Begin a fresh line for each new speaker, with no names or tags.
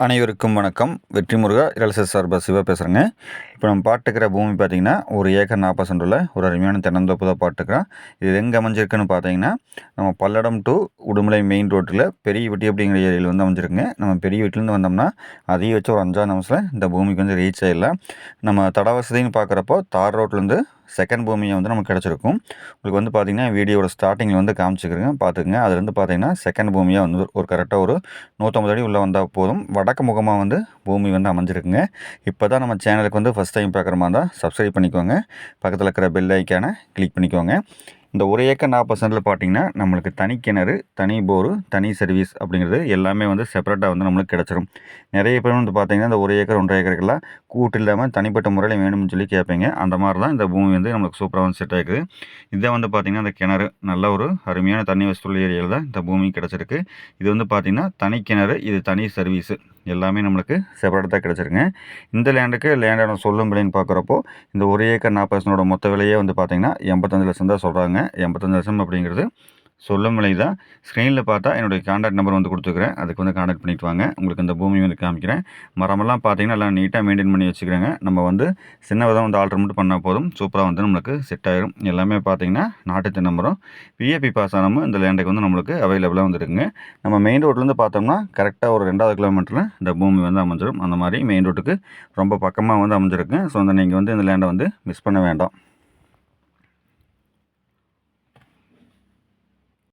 அனைவருக்கும் வணக்கம். வெற்றி முருகா ரியல் சார்பா சிவா பேசுகிறேங்க. இப்போ நம்ம பார்த்துக்கிற பூமி பார்த்தீங்கன்னா, 1 ஏக்கர் 40 சென்ட் உள்ள ஒரு அருமையான தென்னந்தோப்பு தான் பார்த்துக்கிறோம். இது எங்கே அமைஞ்சிருக்குன்னு பார்த்தீங்கன்னா, நம்ம பல்லடம் டு உடுமலை மெயின் ரோட்டில் பெரிய வெட்டி அப்படிங்கிற ஏரியாவில் வந்து அமைஞ்சிருக்குங்க. நம்ம பெரிய வீட்டிலேருந்து வந்தோம்னா, அதிகபட்சம் ஒரு 5 நிமிஷத்தில் இந்த பூமிக்கு வந்து ரீச் ஆகிடலாம். நம்ம தட வசதின்னு பார்க்குறப்போ தார் ரோட்லேருந்து செகண்ட் பூமியை வந்து நமக்கு கிடச்சிருக்கும். உங்களுக்கு வந்து பார்த்திங்கன்னா வீடியோட ஸ்டார்டிங்கில் வந்து காமிச்சிக்கிறேங்க, பார்த்துக்குங்க. அதுலேருந்து பார்த்தீங்கன்னா செகண்ட் பூமியாக வந்து ஒரு கரெக்டாக ஒரு 150 அடி உள்ளே வந்தால் போதும். வடக்கு முகமாக வந்து பூமி வந்து அமைஞ்சிருக்குங்க. இப்போ தான் நம்ம சேனலுக்கு வந்து ஃபஸ்ட் டைம் பார்க்குற மாதிரி தான் சப்ஸ்கிரைப் பண்ணிக்கோங்க. பக்கத்தில் இருக்கிற பெல் ஐக்கானை கிளிக் பண்ணிக்கோங்க. இந்த 1 ஏக்கர் 40 சென்டில் பார்த்தீங்கன்னா நம்மளுக்கு தனி கிணறு, தனி போரு, தனி சர்வீஸ் அப்படிங்கிறது எல்லாமே வந்து செப்பரேட்டாக வந்து நம்மளுக்கு கிடச்சிரும். நிறைய பேர் வந்து பார்த்தீங்கன்னா இந்த 1 ஏக்கர் 1.5 ஏக்கருக்கெல்லாம் கூட்டு இல்லாமல் தனிப்பட்ட முறையில் வேணும்னு சொல்லி கேட்பீங்க. அந்த மாதிரி தான் இந்த பூமி வந்து நம்மளுக்கு சூப்பராக வந்து செட் ஆகிக்குது. இதை வந்து பார்த்திங்கன்னா இந்த கிணறு நல்ல ஒரு அருமையான தண்ணி வசூல் ஏரியாவில் தான் இந்த பூமி கிடச்சிருக்கு. இது வந்து பார்த்திங்கன்னா தனி கிணறு, இது தனி சர்வீஸு எல்லாமே நம்மளுக்கு செப்பரேட்டாக கிடச்சிருங்க. இந்த லேண்டோட சொல்லும் விலைன்னு பார்க்குறப்போ இந்த 1 ஏக்கர் 40 சென்டோட மொத்த விலையே வந்து பார்த்திங்கன்னா 85 லட்சம் தான் சொல்கிறாங்க. 85 லட்சம் அப்படிங்கிறது சொல்லும் விலை தான். ஸ்க்ரீனில் பார்த்தா என்னுடைய கான்டாக்ட் நம்பர் வந்து கொடுத்துருக்குறேன். அதுக்கு வந்து கான்டாக்ட் பண்ணிட்டு வாங்க. உங்களுக்கு இந்த பூமி வந்து காமிக்கிறேன். மரமெல்லாம் பார்த்தீங்கன்னா எல்லாம் நீட்டாக மெயின்டைன் பண்ணி வச்சுக்கிறேங்க. நம்ம வந்து சின்னதாக வந்து ஆல்ட்ரு மட்டும் பண்ணால் போதும், சூப்பராக வந்து நம்மளுக்கு செட் ஆகிடும். எல்லாமே பார்த்தீங்கன்னா நாட்டு தென்னை மரம், பிஏபி பாசனமும் இந்த லேண்டுக்கு வந்து நம்மளுக்கு அவைலபிளாக வந்துருக்குங்க. நம்ம மெயின் ரோட்லேருந்து பார்த்தோம்னா கரெக்டாக ஒரு 2வது கிலோமீட்டரில் இந்த பூமி வந்து அமைஞ்சிடும். அந்த மாதிரி மெயின் ரோட்டுக்கு ரொம்ப பக்கமாக வந்து அமைஞ்சிருக்கு. ஸோ நீங்கள் வந்து இந்த லேண்டை வந்து மிஸ் பண்ண வேண்டாம்.